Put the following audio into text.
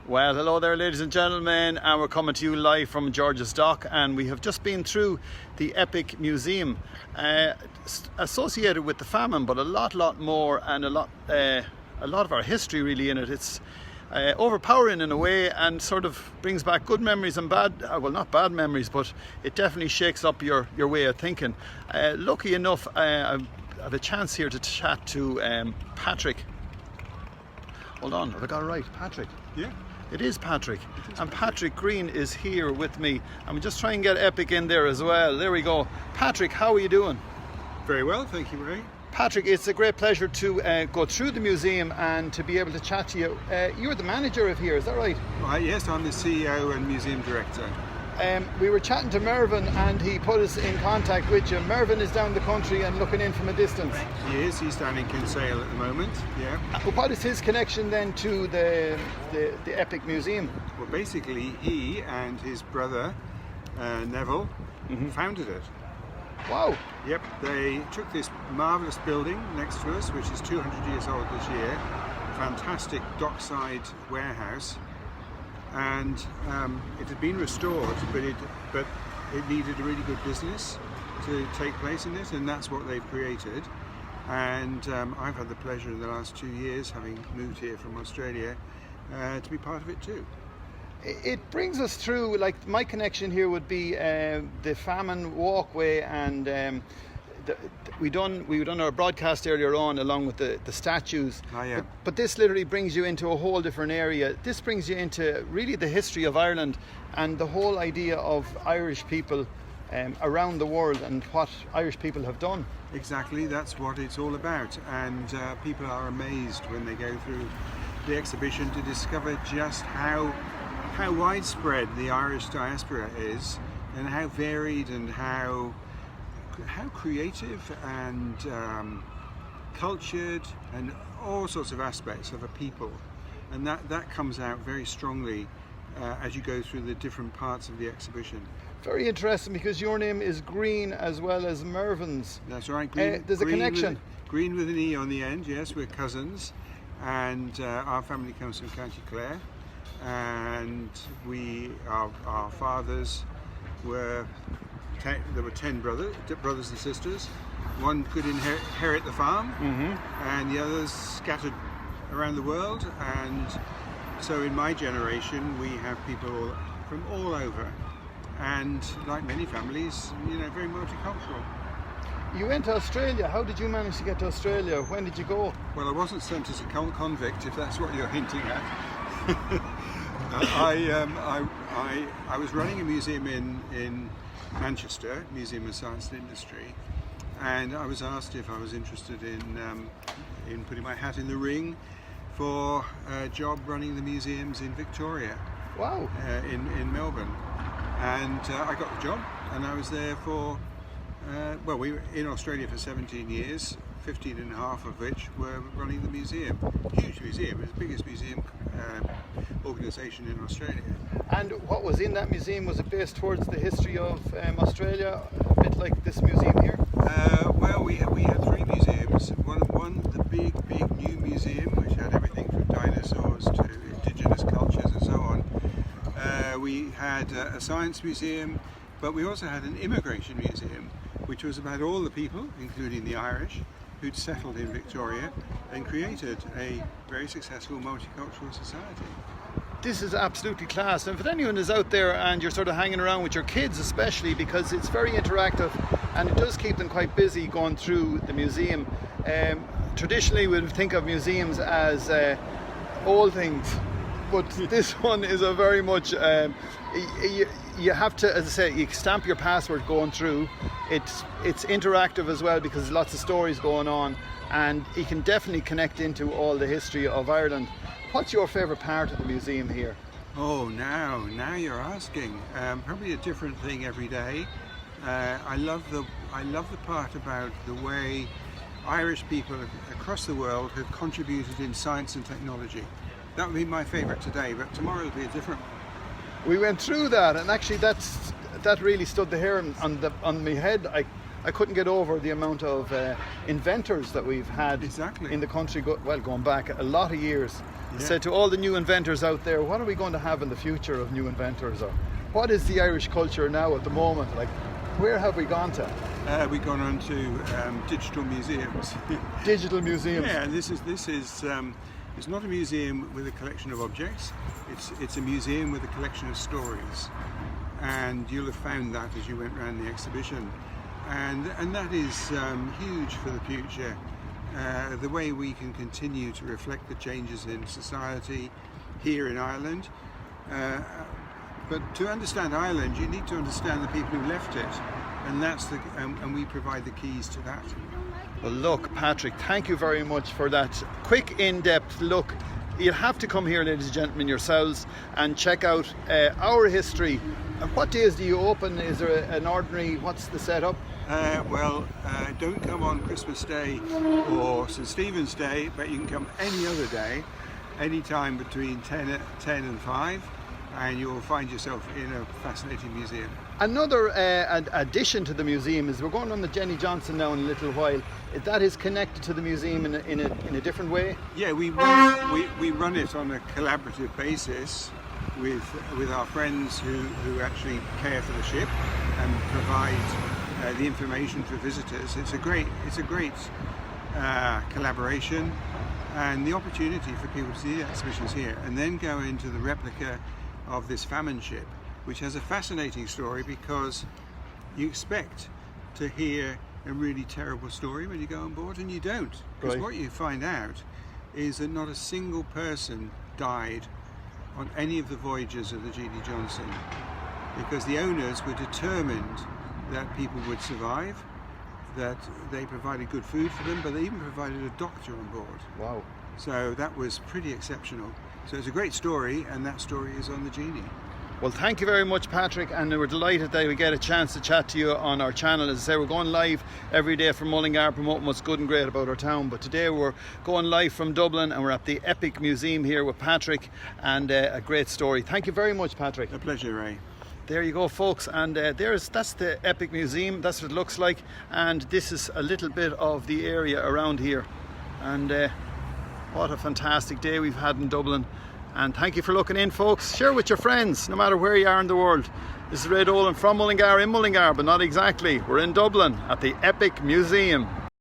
Well, hello there, ladies and gentlemen, and we're coming to you live from George's Dock, and we have just been through the Epic Museum, associated with the famine, but a lot more, and a lot of our history really in it. It's overpowering in a way, and sort of brings back good memories and bad, well, not bad memories, but it definitely shakes up your way of thinking. Lucky enough, I have a chance here to chat to Patrick. Hold on, have I got it right? Patrick? Yeah. It is Patrick. And Patrick Greene is here with me. And we just try and get Epic in there as well. There we go. Patrick, how are you doing? Very well, thank you, Ray. Patrick, it's a great pleasure to go through the museum and to be able to chat to you. You're the manager of here, is that right? Yes, I'm the CEO and museum director. We were chatting to Mervyn and he put us in contact with you. Mervyn is down the country and looking in from a distance. He is, he's down in Kinsale at the moment, yeah. What is his connection then to the Epic Museum? Well, basically he and his brother Neville founded it. Wow. Yep, they took this marvellous building next to us, which is 200 years old this year, fantastic dockside warehouse, and it had been restored, but it needed a really good business to take place in it, and that's what they've created. And I've had the pleasure in the last 2 years, having moved here from Australia, to be part of it too. It brings us through, like my connection here would be the famine walkway, and we done our broadcast earlier on along with the statues. Oh, yeah. But this literally brings you into a whole different area. This brings you into really the history of Ireland and the whole idea of Irish people around the world and what Irish people have done. Exactly, that's what it's all about, and people are amazed when they go through the exhibition to discover just how widespread the Irish diaspora is, and how varied and how creative and cultured, and all sorts of aspects of a people, and that comes out very strongly as you go through the different parts of the exhibition. Very interesting, because your name is Greene as well as Mervyn's. That's right, Greene. There's a connection. Greene with an E on the end, yes, we're cousins, and our family comes from County Clare, and our fathers were, there were 10 brothers and sisters. One could inherit the farm, and the others scattered around the world, and so in my generation we have people from all over, and like many families, very multicultural. You went to Australia. How did you manage to get to Australia? When did you go? Well, I wasn't sent as a convict, if that's what you're hinting at. I was running a museum in Manchester, Museum of Science and Industry, and I was asked if I was interested in putting my hat in the ring for a job running the museums in Victoria. Wow. In Melbourne, and I got the job, and I was there for we were in Australia for 17 years, 15 and a half of which were running the museum. Huge museum, it's the biggest museum organisation in Australia. And what was in that museum? Was it based towards the history of Australia, a bit like this museum here? Well, we had 3 museums. One, the big new museum, which had everything from dinosaurs to indigenous cultures and so on. We had a science museum, but we also had an immigration museum, which was about all the people, including the Irish, who'd settled in Victoria and created a very successful multicultural society. This is absolutely class, and if anyone is out there and you're sort of hanging around with your kids especially, because it's very interactive and it does keep them quite busy going through the museum. Traditionally we would think of museums as old things, but this one is a very much, you have to, as I say, you stamp your password going through. It's interactive as well, because there's lots of stories going on, and you can definitely connect into all the history of Ireland. What's your favourite part of the museum here? Oh, now you're asking. Probably a different thing every day. I love the part about the way Irish people across the world have contributed in science and technology. That would be my favourite today, but tomorrow will be a different one. We went through that, and actually that really stood the hair on my head. I couldn't get over the amount of inventors that we've had Exactly. in the country, going back a lot of years. said to all the new inventors out there, what are we going to have in the future of new inventors? Or what is the Irish culture now at the moment? Like, where have we gone to? We've gone on to digital museums. Digital museums. Yeah, and this is it's not a museum with a collection of objects. It's a museum with a collection of stories, and you'll have found that as you went around the exhibition, and that is huge for the future. The way we can continue to reflect the changes in society here in Ireland. But to understand Ireland, you need to understand the people who left it, and we provide the keys to that. Well, look, Patrick, thank you very much for that quick, in-depth look. You'll have to come here, ladies and gentlemen, yourselves and check out our history. What days do you open? Is there an ordinary, what's the setup? Don't come on Christmas Day or St Stephen's Day, but you can come any other day, any time between 10 and 5, and you will find yourself in a fascinating museum. Another addition to the museum is we're going on the Jenny Johnson now in a little while. That is connected to the museum in a different way? Yeah, we run it on a collaborative basis with our friends who actually care for the ship and provide the information for visitors. It's a great collaboration, and the opportunity for people to see the exhibitions here and then go into the replica of this famine ship, which has a fascinating story, because you expect to hear a really terrible story when you go on board, and you don't, because Right. what you find out is that not a single person died on any of the voyages of the G.D. Johnson, because the owners were determined that people would survive, that they provided good food for them, but they even provided a doctor on board. Wow. So that was pretty exceptional. So it's a great story, and that story is on the Genie. Well, thank you very much, Patrick, and we're delighted that we get a chance to chat to you on our channel. As I say, we're going live every day from Mullingar, promoting what's good and great about our town, but today we're going live from Dublin, and we're at the Epic Museum here with Patrick, and a great story. Thank you very much, Patrick. A pleasure, Ray. There you go, folks, and that's the Epic Museum. That's what it looks like, and this is a little bit of the area around here, and what a fantastic day we've had in Dublin. And thank you for looking in, folks. Share with your friends, no matter where you are in the world. This is Ray Dolan from Mullingar, in Mullingar, but not exactly. We're in Dublin at the Epic Museum.